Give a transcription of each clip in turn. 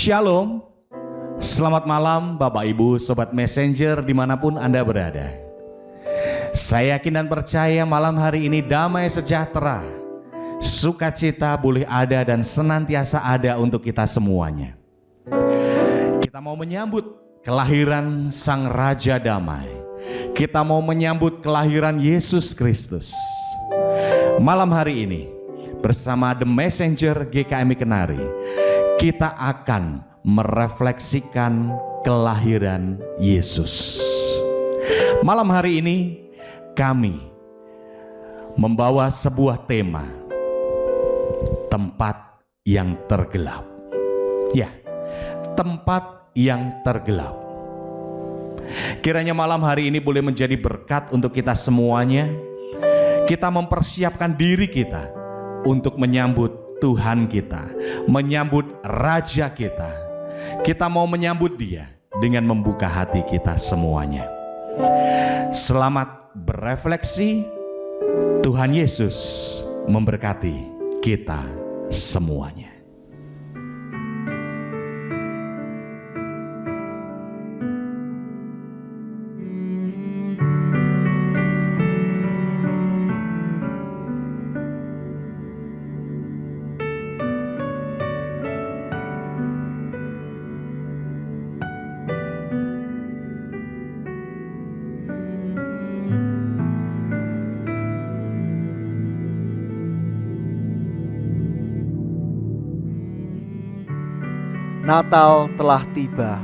Shalom, selamat malam Bapak Ibu Sobat Messenger dimanapun Anda berada. Saya yakin dan percaya malam hari ini damai sejahtera, sukacita boleh ada dan senantiasa ada untuk kita semuanya. Kita mau menyambut kelahiran Sang Raja Damai. Kita mau menyambut kelahiran Yesus Kristus. Malam hari ini bersama The Messenger GKMI Kenari, kita akan merefleksikan kelahiran Yesus. Malam hari ini kami membawa sebuah tema, tempat yang tergelap. Ya, tempat yang tergelap. Kiranya malam hari ini boleh menjadi berkat untuk kita semuanya. Kita mempersiapkan diri kita untuk menyambut Tuhan kita, menyambut Raja kita. Kita mau menyambut Dia dengan membuka hati kita semuanya. Selamat berefleksi. Tuhan Yesus memberkati kita semuanya. Natal telah tiba.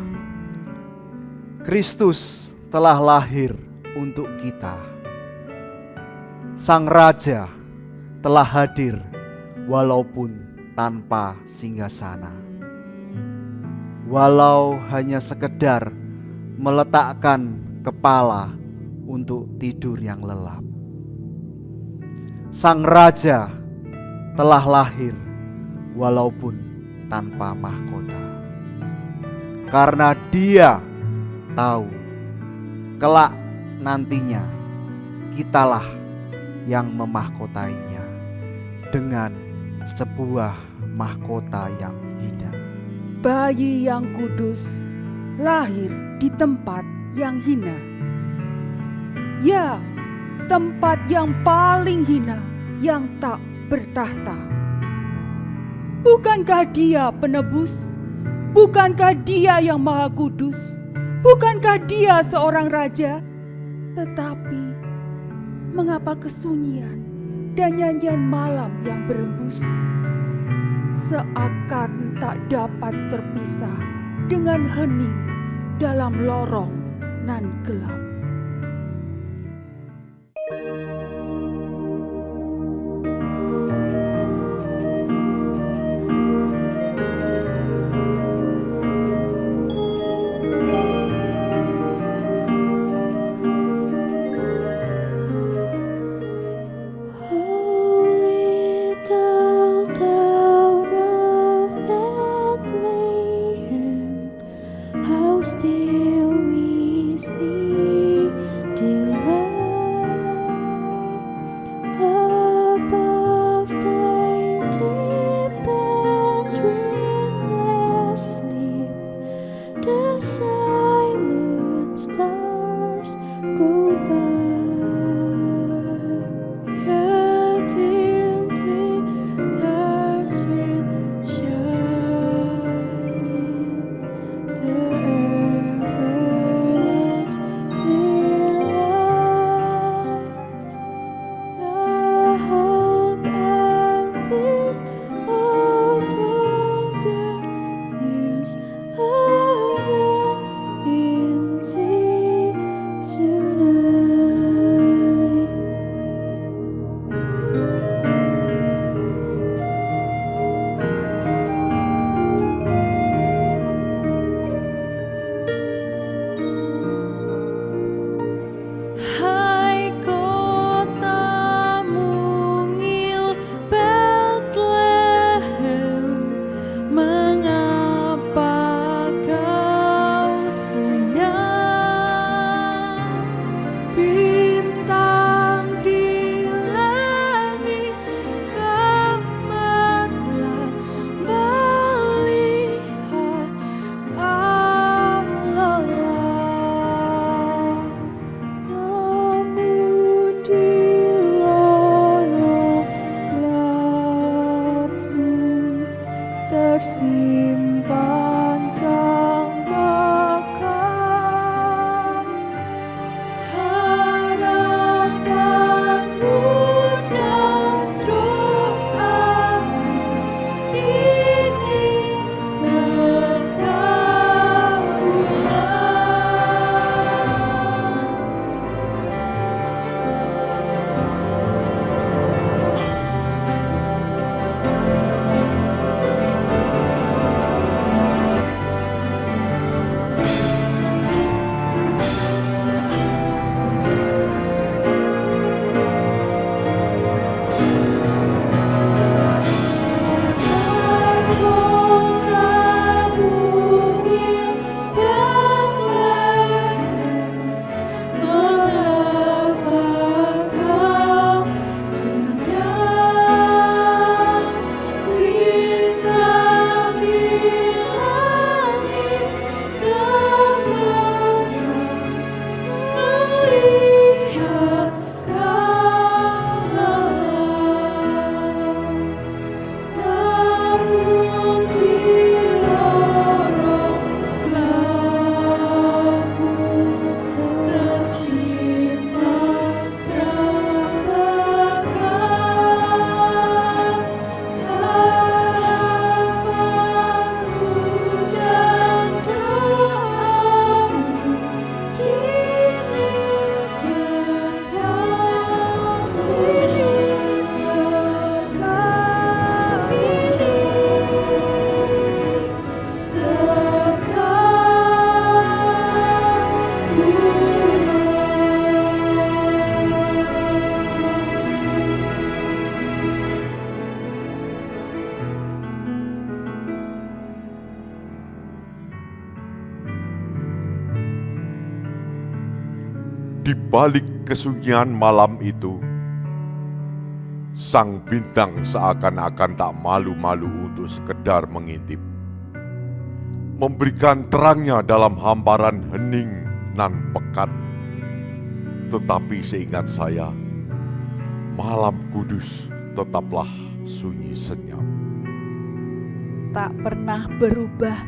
Kristus telah lahir untuk kita. Sang Raja telah hadir walaupun tanpa singgasana. Walau hanya sekedar meletakkan kepala untuk tidur yang lelap. Sang Raja telah lahir walaupun tanpa mahkota. Karena Dia tahu kelak nantinya kitalah yang memahkotainya dengan sebuah mahkota yang hina. Bayi yang kudus lahir di tempat yang hina. Ya, tempat yang paling hina yang tak bertahta. Bukankah Dia penebus? Bukankah Dia yang maha kudus? Bukankah Dia seorang raja? Tetapi mengapa kesunyian dan nyanyian malam yang berembus seakan tak dapat terpisah dengan hening dalam lorong nan gelap? Still we see Di balik kesunyian malam itu, sang bintang seakan-akan tak malu-malu untuk sekedar mengintip, memberikan terangnya dalam hamparan hening nan pekat. Tetapi seingat saya, malam kudus tetaplah sunyi senyap. Tak pernah berubah.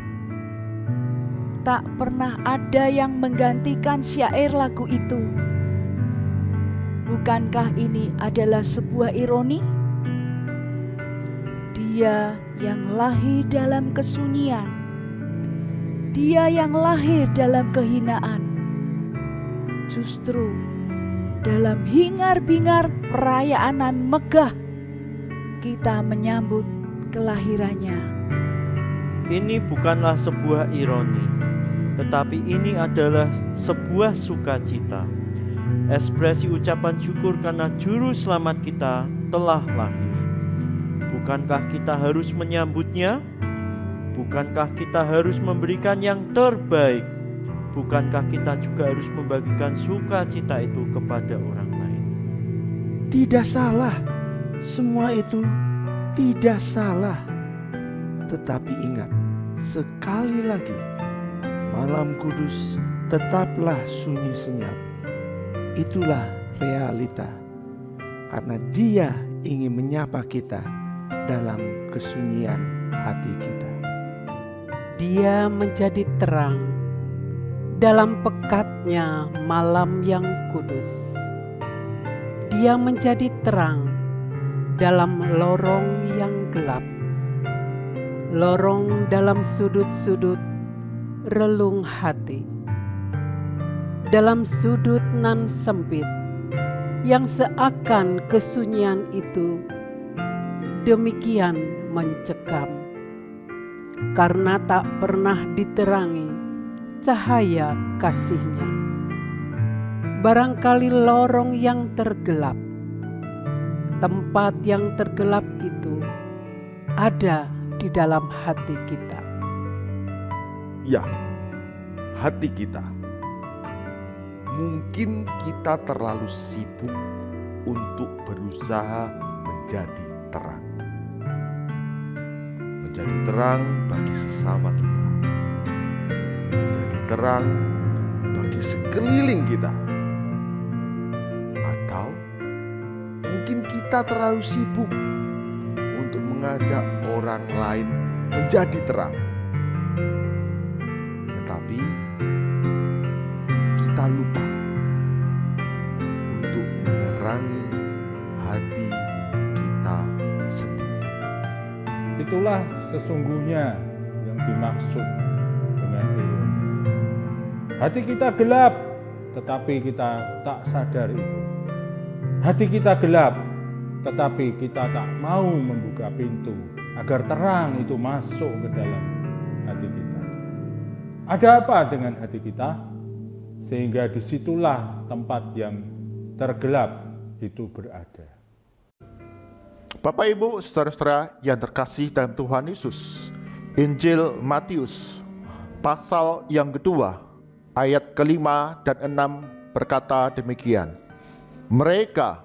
Tak pernah ada yang menggantikan syair lagu itu. Bukankah ini adalah sebuah ironi? Dia yang lahir dalam kesunyian, dia yang lahir dalam kehinaan, justru dalam hingar-bingar perayaanan megah kita menyambut kelahirannya. Ini bukanlah sebuah ironi, tetapi ini adalah sebuah sukacita. Ekspresi ucapan syukur karena juru selamat kita telah lahir. Bukankah kita harus menyambutnya? Bukankah kita harus memberikan yang terbaik? Bukankah kita juga harus membagikan sukacita itu kepada orang lain? Tidak salah, semua itu tidak salah. Tetapi ingat, sekali lagi, malam kudus tetaplah sunyi senyap. Itulah realita, karena Dia ingin menyapa kita dalam kesunyian hati kita. Dia menjadi terang dalam pekatnya malam yang kudus. Dia menjadi terang dalam lorong yang gelap. Lorong dalam sudut-sudut relung hati. Dalam sudut nan sempit yang seakan kesunyian itu demikian mencekam. Karena tak pernah diterangi cahaya kasih-Nya. Barangkali lorong yang tergelap, tempat yang tergelap itu ada di dalam hati kita. Ya, hati kita. Mungkin kita terlalu sibuk untuk berusaha menjadi terang. Menjadi terang bagi sesama kita. Menjadi terang bagi sekeliling kita. Atau mungkin kita terlalu sibuk untuk mengajak orang lain menjadi terang. Tetapi kita lupa untuk menerangi hati kita sendiri. Itulah sesungguhnya yang dimaksud dengan ironi. Hati kita gelap, tetapi kita tak sadar itu. Hati kita gelap, tetapi kita tak mau membuka pintu agar terang itu masuk ke dalam hati kita. Ada apa dengan hati kita? Sehingga disitulah tempat yang tergelap itu berada. Bapak Ibu, saudara-saudara yang terkasih dalam Tuhan Yesus, Injil Matius pasal yang kedua ayat ke-5 dan 6 berkata demikian. Mereka,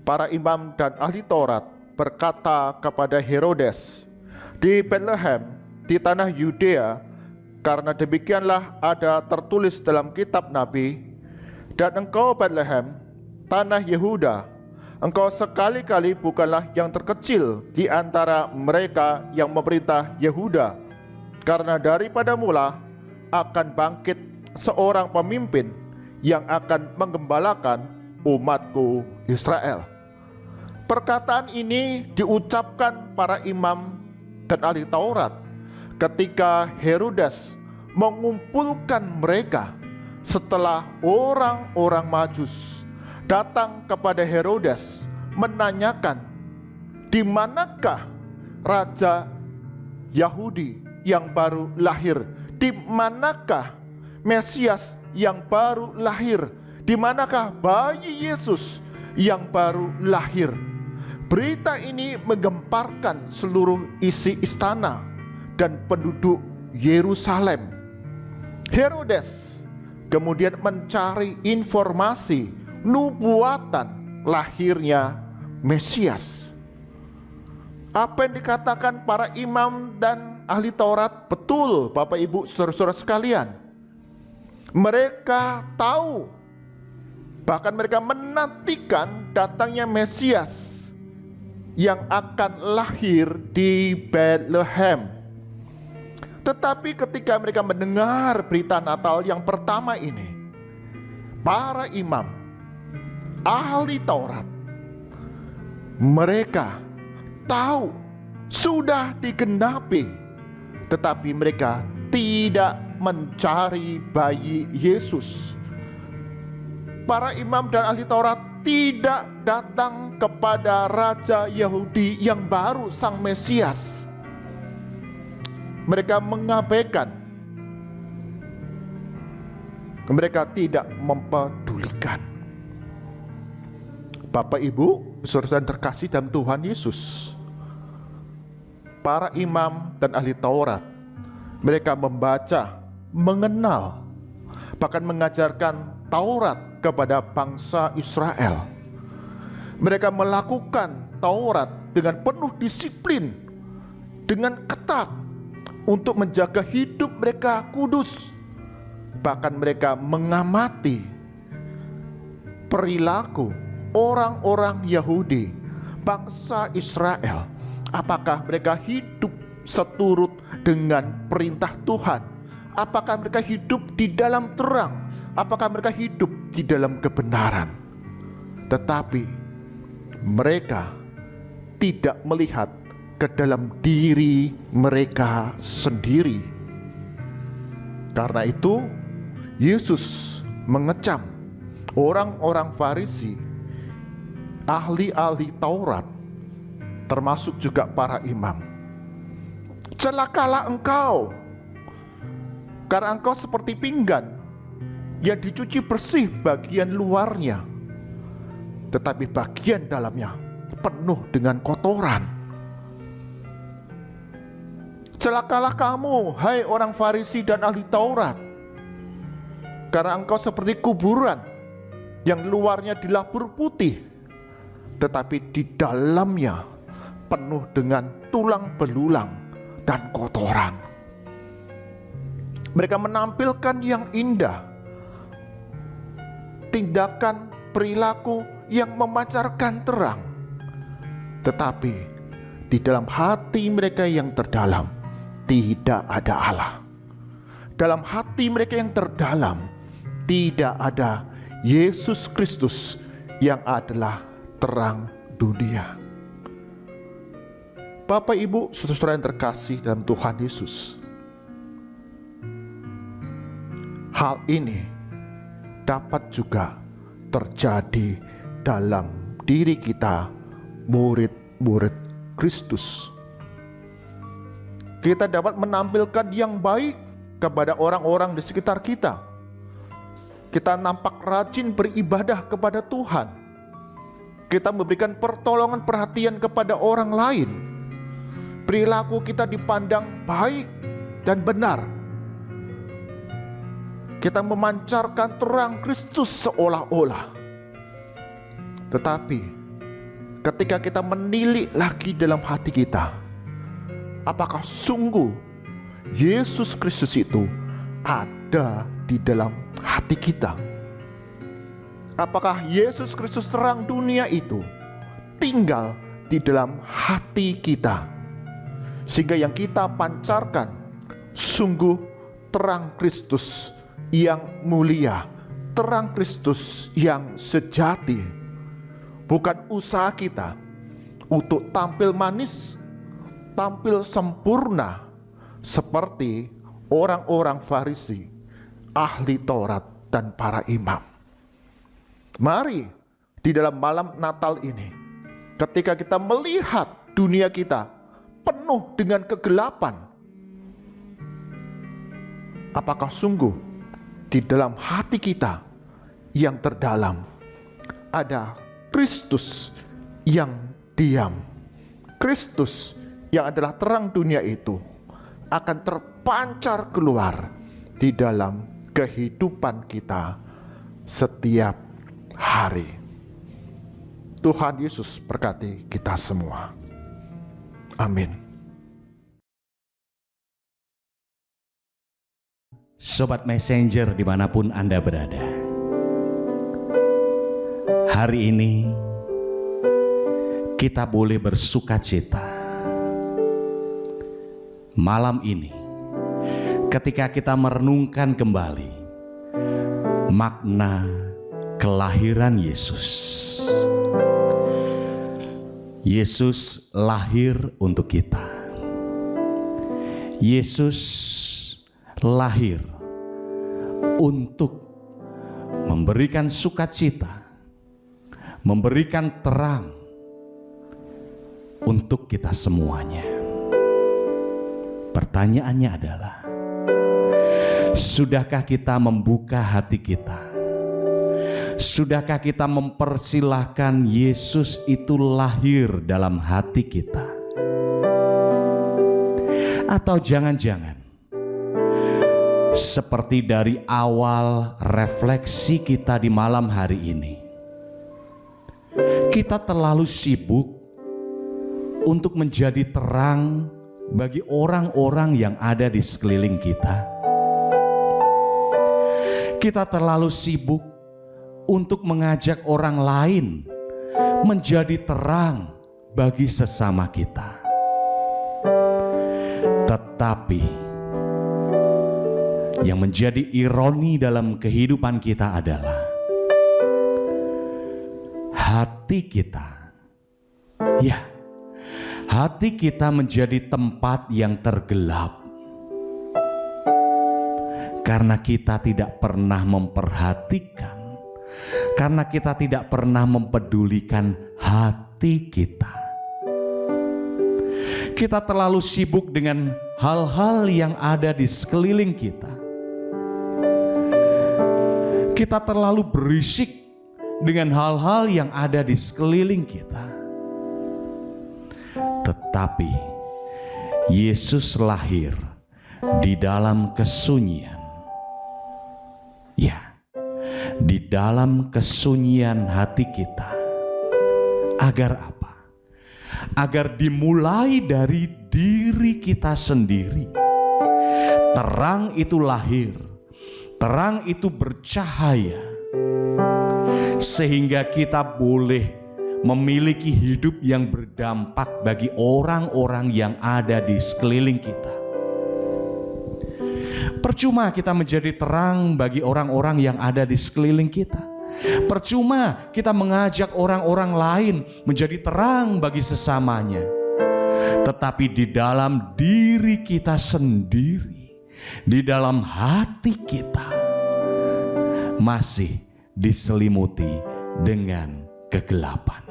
para imam dan ahli Taurat, berkata kepada Herodes di Bethlehem di tanah Yudea, karena demikianlah ada tertulis dalam kitab Nabi, dan engkau Bethlehem, tanah Yehuda, engkau sekali-kali bukanlah yang terkecil di antara mereka yang memerintah Yehuda, karena daripada mula akan bangkit seorang pemimpin yang akan menggembalakan umatku Israel. Perkataan ini diucapkan para imam dan ahli Taurat ketika Herodes mengumpulkan mereka setelah orang-orang Majus datang kepada Herodes menanyakan, di manakah raja Yahudi yang baru lahir? Di manakah Mesias yang baru lahir? Di manakah bayi Yesus yang baru lahir? Berita ini menggemparkan seluruh isi istana dan penduduk Yerusalem. Herodes kemudian mencari informasi nubuatan lahirnya Mesias. Apa yang dikatakan para imam dan ahli Taurat betul, Bapak Ibu saudara-saudara sekalian. Mereka tahu, bahkan mereka menantikan datangnya Mesias yang akan lahir di Bethlehem. Tetapi ketika mereka mendengar berita Natal yang pertama ini, para imam, ahli Taurat, mereka tahu sudah digenapi, tetapi mereka tidak mencari bayi Yesus. Para imam dan ahli Taurat tidak datang kepada Raja Yahudi yang baru, Sang Mesias. Mereka mengabaikan, mereka tidak mempedulikan. Bapak Ibu, saudara yang terkasih dalam Tuhan Yesus, para imam dan ahli Taurat, mereka membaca, mengenal, bahkan mengajarkan Taurat kepada bangsa Israel. Mereka melakukan Taurat dengan penuh disiplin, dengan ketat, untuk menjaga hidup mereka kudus. Bahkan mereka mengamati perilaku orang-orang Yahudi, bangsa Israel. Apakah mereka hidup seturut dengan perintah Tuhan? Apakah mereka hidup di dalam terang? Apakah mereka hidup di dalam kebenaran? Tetapi mereka tidak melihat ke dalam diri mereka sendiri. Karena itu Yesus mengecam orang-orang Farisi, ahli-ahli Taurat, termasuk juga para imam. Celakalah engkau, karena engkau seperti pinggan yang dicuci bersih bagian luarnya, tetapi bagian dalamnya penuh dengan kotoran. Celakalah kamu, hai orang Farisi dan ahli Taurat, karena engkau seperti kuburan yang luarnya dilabur putih, tetapi di dalamnya penuh dengan tulang belulang dan kotoran. Mereka menampilkan yang indah, tindakan perilaku yang memancarkan terang, tetapi di dalam hati mereka yang terdalam tidak ada Allah. Dalam hati mereka yang terdalam tidak ada Yesus Kristus yang adalah terang dunia. Bapak Ibu saudara yang terkasih dalam Tuhan Yesus, hal ini dapat juga terjadi dalam diri kita, murid-murid Kristus. Kita dapat menampilkan yang baik kepada orang-orang di sekitar kita. Kita nampak rajin beribadah kepada Tuhan. Kita memberikan pertolongan perhatian kepada orang lain. Perilaku kita dipandang baik dan benar. Kita memancarkan terang Kristus seolah-olah. Tetapi ketika kita menilik lagi dalam hati kita, apakah sungguh Yesus Kristus itu ada di dalam hati kita? Apakah Yesus Kristus terang dunia itu tinggal di dalam hati kita, sehingga yang kita pancarkan sungguh terang Kristus yang mulia, terang Kristus yang sejati, bukan usaha kita untuk tampil manis, tampil sempurna seperti orang-orang Farisi, ahli Taurat dan para imam. Mari di dalam malam Natal ini, ketika kita melihat dunia kita penuh dengan kegelapan, apakah sungguh di dalam hati kita yang terdalam ada Kristus yang diam? Kristus yang adalah terang dunia itu akan terpancar keluar di dalam kehidupan kita setiap hari. Tuhan Yesus berkati kita semua. Amin. Sobat Messenger dimanapun Anda berada, hari ini kita boleh bersuka cita. Malam ini ketika kita merenungkan kembali makna kelahiran Yesus. Yesus lahir untuk kita. Yesus lahir untuk memberikan sukacita, memberikan terang untuk kita semuanya. Pertanyaannya adalah, sudahkah kita membuka hati kita? Sudahkah kita mempersilahkan Yesus itu lahir dalam hati kita? Atau jangan-jangan seperti dari awal refleksi kita di malam hari ini, kita terlalu sibuk untuk menjadi terang bagi orang-orang yang ada di sekeliling kita. Kita terlalu sibuk untuk mengajak orang lain menjadi terang bagi sesama kita. Tetapi yang menjadi ironi dalam kehidupan kita adalah hati kita, ya, hati kita menjadi tempat yang tergelap karena kita tidak pernah memperhatikan, karena kita tidak pernah mempedulikan hati kita. Kita terlalu sibuk dengan hal-hal yang ada di sekeliling kita. Kita terlalu berisik dengan hal-hal yang ada di sekeliling kita. Tetapi Yesus lahir di dalam kesunyian. Ya, di dalam kesunyian hati kita. Agar apa? Agar dimulai dari diri kita sendiri. Terang itu lahir, terang itu bercahaya, sehingga kita boleh memiliki hidup yang berdampak bagi orang-orang yang ada di sekeliling kita. Percuma kita menjadi terang bagi orang-orang yang ada di sekeliling kita. Percuma kita mengajak orang-orang lain menjadi terang bagi sesamanya. Tetapi di dalam diri kita sendiri, di dalam hati kita, masih diselimuti dengan kegelapan.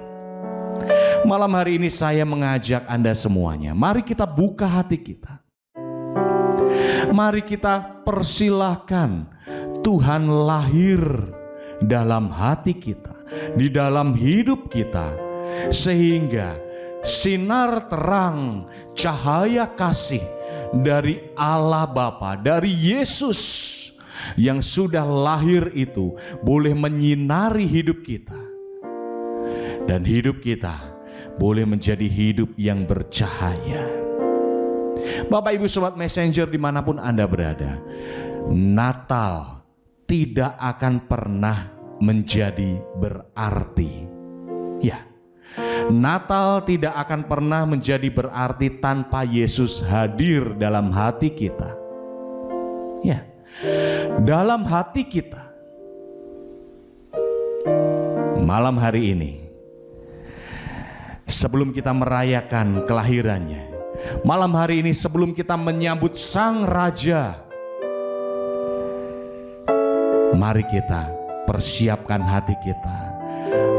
Malam hari ini saya mengajak Anda semuanya, mari kita buka hati kita. Mari kita persilahkan Tuhan lahir dalam hati kita, di dalam hidup kita, sehingga sinar terang cahaya kasih dari Allah Bapa, dari Yesus yang sudah lahir itu boleh menyinari hidup kita, dan hidup kita boleh menjadi hidup yang bercahaya. Bapak Ibu Sobat Messenger dimanapun Anda berada, Natal tidak akan pernah menjadi berarti. Ya, Natal tidak akan pernah menjadi berarti tanpa Yesus hadir dalam hati kita. Ya, dalam hati kita. Malam hari ini, sebelum kita merayakan kelahirannya, malam hari ini sebelum kita menyambut Sang Raja, mari kita persiapkan hati kita.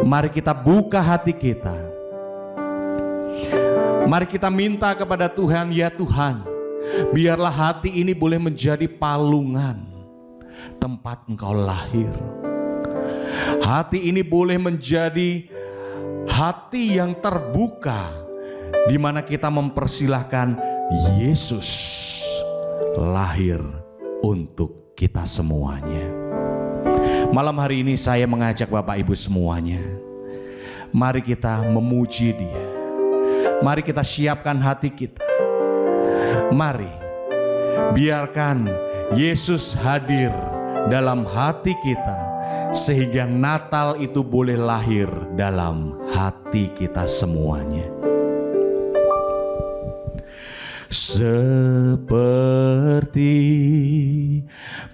Mari kita buka hati kita. Mari kita minta kepada Tuhan, ya Tuhan, biarlah hati ini boleh menjadi palungan tempat Engkau lahir. Hati ini boleh menjadi hati yang terbuka, di mana kita mempersilahkan Yesus lahir untuk kita semuanya. Malam hari ini saya mengajak Bapak Ibu semuanya, mari kita memuji Dia. Mari kita siapkan hati kita. Mari biarkan Yesus hadir dalam hati kita, sehingga Natal itu boleh lahir dalam hati kita semuanya. Seperti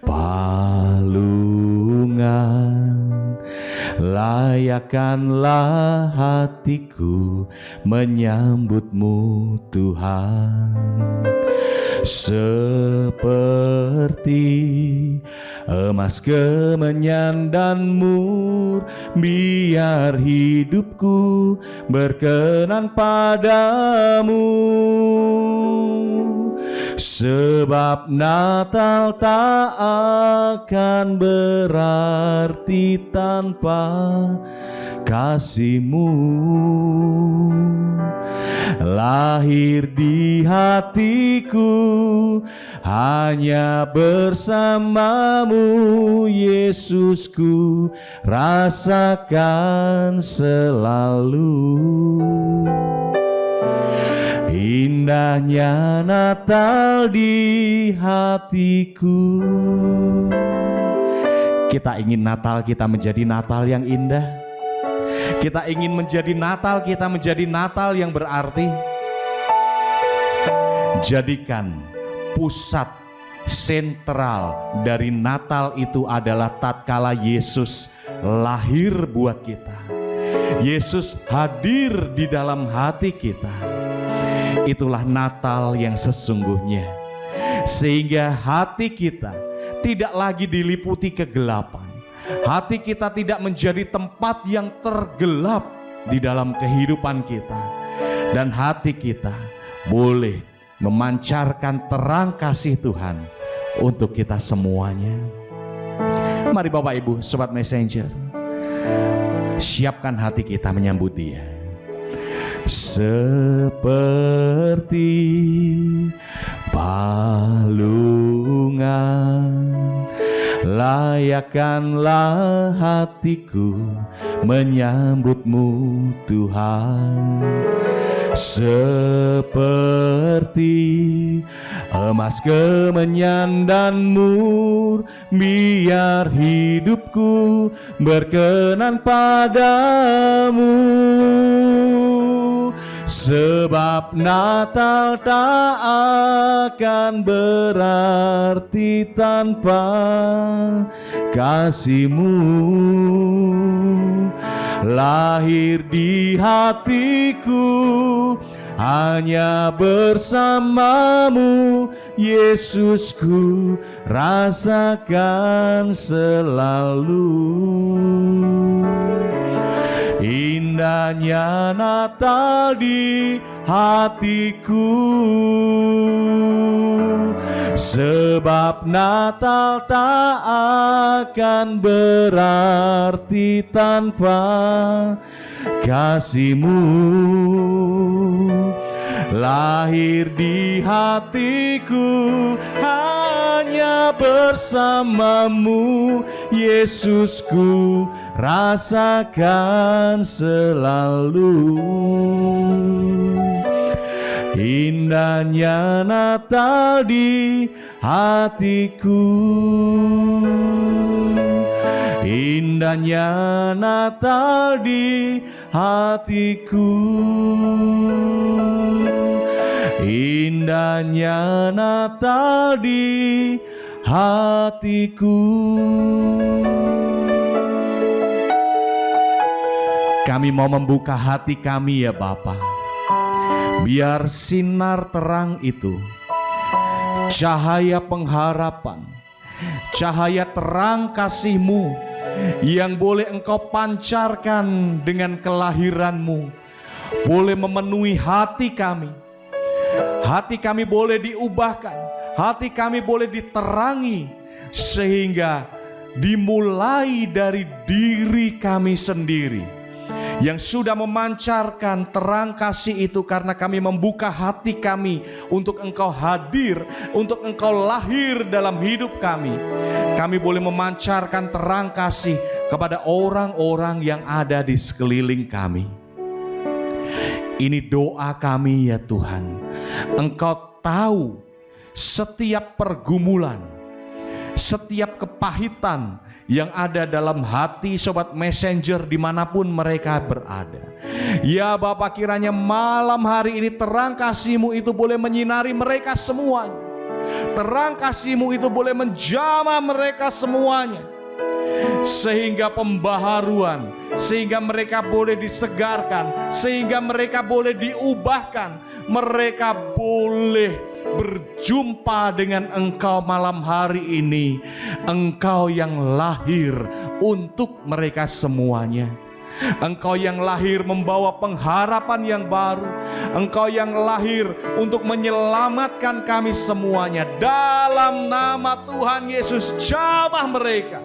palungan, layakkanlah hatiku menyambutmu Tuhan. Seperti emas kemenyan dan mur, biar hidupku berkenan padamu. Sebab Natal tak akan berarti tanpa kasih-Mu. Lahir di hatiku hanya bersamamu, Yesusku, rasakan selalu. Indahnya Natal di hatiku. Kita ingin Natal kita menjadi Natal yang indah. Kita ingin menjadi Natal kita menjadi Natal yang berarti. Jadikan pusat sentral dari Natal itu adalah tatkala Yesus lahir buat kita. Yesus hadir di dalam hati kita. Itulah Natal yang sesungguhnya, sehingga hati kita tidak lagi diliputi kegelapan. Hati kita tidak menjadi tempat yang tergelap di dalam kehidupan kita, dan hati kita boleh memancarkan terang kasih Tuhan untuk kita semuanya. Mari Bapak Ibu, Sobat Messenger, siapkan hati kita menyambut Dia. Seperti palungan, layakkanlah hatiku menyambutmu Tuhan. Seperti emas kemenyan dan mur, biar hidupku berkenan padamu. Sebab Natal tak akan berarti tanpa kasih-Mu. Lahir di hatiku hanya bersamamu, Yesusku, rasakan selalu. Indahnya Natal di hatiku. Sebab Natal tak akan berarti tanpa kasih-Mu. Lahir di hatiku hanya bersamamu, Yesusku, rasakan selalu. Indahnya Natal di hatiku. Indahnya Natal di hatiku. Indahnya Natal di hatiku. Kami mau membuka hati kami ya Bapa, biar sinar terang itu, cahaya pengharapan, cahaya terang kasih-Mu yang boleh Engkau pancarkan dengan kelahiran-Mu, boleh memenuhi hati kami. Hati kami boleh diubahkan, hati kami boleh diterangi, sehingga dimulai dari diri kami sendiri yang sudah memancarkan terang kasih itu, karena kami membuka hati kami untuk Engkau hadir, untuk Engkau lahir dalam hidup kami. Kami boleh memancarkan terang kasih kepada orang-orang yang ada di sekeliling kami. Ini doa kami ya Tuhan. Engkau tahu setiap pergumulan, setiap kepahitan yang ada dalam hati Sobat Messenger dimanapun mereka berada. Ya Bapa, kiranya malam hari ini terang kasih-Mu itu boleh menyinari mereka semuanya. Terang kasih-Mu itu boleh menjamah mereka semuanya, sehingga pembaharuan, sehingga mereka boleh disegarkan, sehingga mereka boleh diubahkan, mereka boleh berjumpa dengan Engkau malam hari ini. Engkau yang lahir untuk mereka semuanya. Engkau yang lahir membawa pengharapan yang baru. Engkau yang lahir untuk menyelamatkan kami semuanya. Dalam nama Tuhan Yesus, jamah mereka,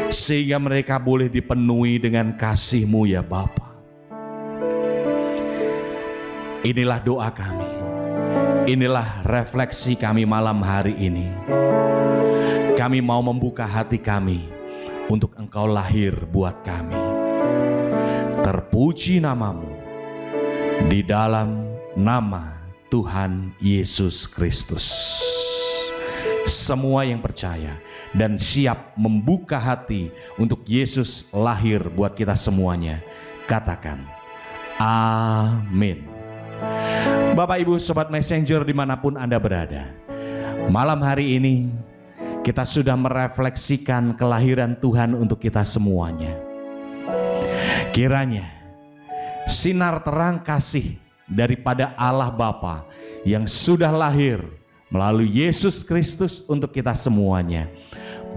sehingga mereka boleh dipenuhi dengan kasih-Mu ya Bapa. Inilah doa kami, inilah refleksi kami malam hari ini. Kami mau membuka hati kami untuk Engkau lahir buat kami. Terpuji nama-Mu di dalam nama Tuhan Yesus Kristus. Semua yang percaya dan siap membuka hati untuk Yesus lahir buat kita semuanya, katakan amin. Bapak Ibu Sobat Messenger dimanapun Anda berada, malam hari ini kita sudah merefleksikan kelahiran Tuhan untuk kita semuanya. Kiranya sinar terang kasih daripada Allah Bapa yang sudah lahir melalui Yesus Kristus untuk kita semuanya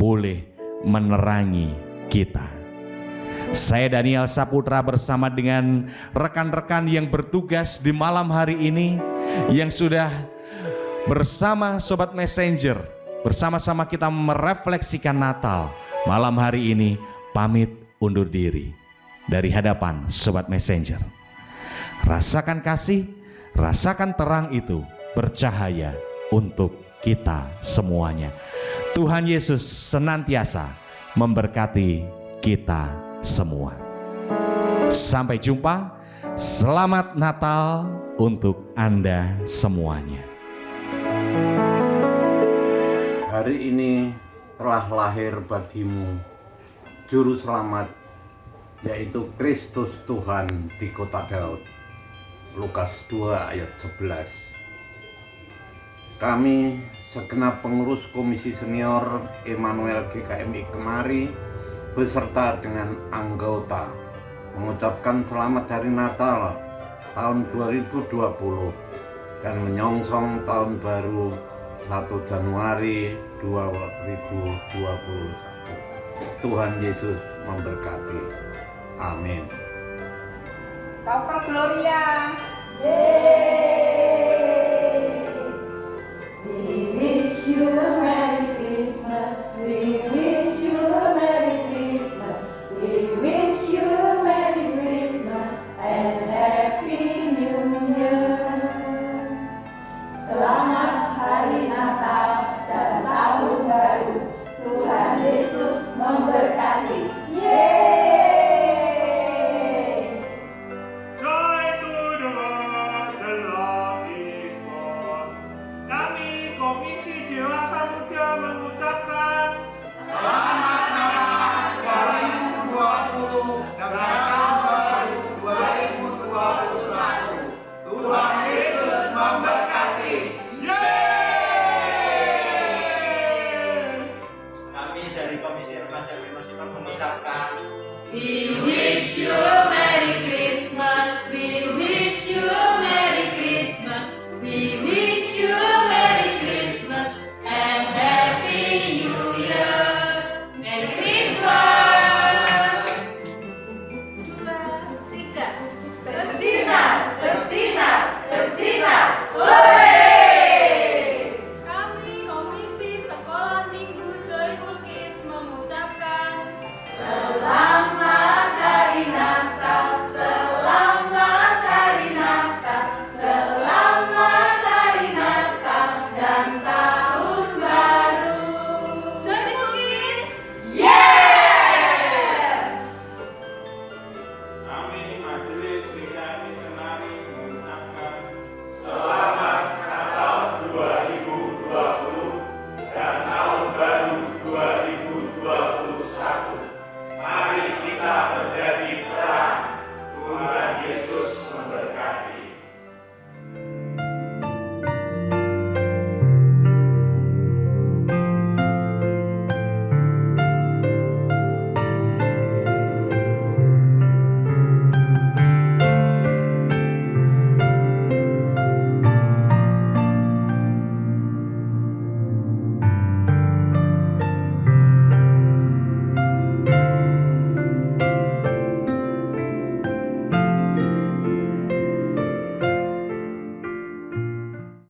boleh menerangi kita. Saya Daniel Saputra bersama dengan rekan-rekan yang bertugas di malam hari ini, yang sudah bersama Sobat Messenger, bersama-sama kita merefleksikan Natal. Malam hari ini pamit undur diri dari hadapan Sobat Messenger. Rasakan kasih, rasakan terang itu bercahaya untuk kita semuanya. Tuhan Yesus senantiasa memberkati kita semua. Sampai jumpa. Selamat Natal untuk Anda semuanya. Hari ini telah lahir bagimu Juru Selamat, yaitu Kristus Tuhan di kota Daud. Lukas 2 ayat 11. Kami segenap pengurus Komisi Senior Emmanuel GKMI Kemari beserta dengan anggota mengucapkan selamat hari Natal tahun 2020 dan menyongsong tahun baru 1 Januari 2021. Tuhan Yesus memberkati. Amin. Papa Gloria. We wish you a Merry Christmas. We wish you a Merry Christmas. We wish you a Merry Christmas and Happy New Year. Selamat Hari Natal dan Tahun Baru. Tuhan Yesus memberkati. Yeay! Joy to the world, the Lord is born. Kami Komisi Dewasa Muda mengucapkan Selamat Natal 2020 dan Tahun Baru 2021. Tuhan Yesus memberkati. Kami dari Komisi Remaja Bima mengucapkan We wish you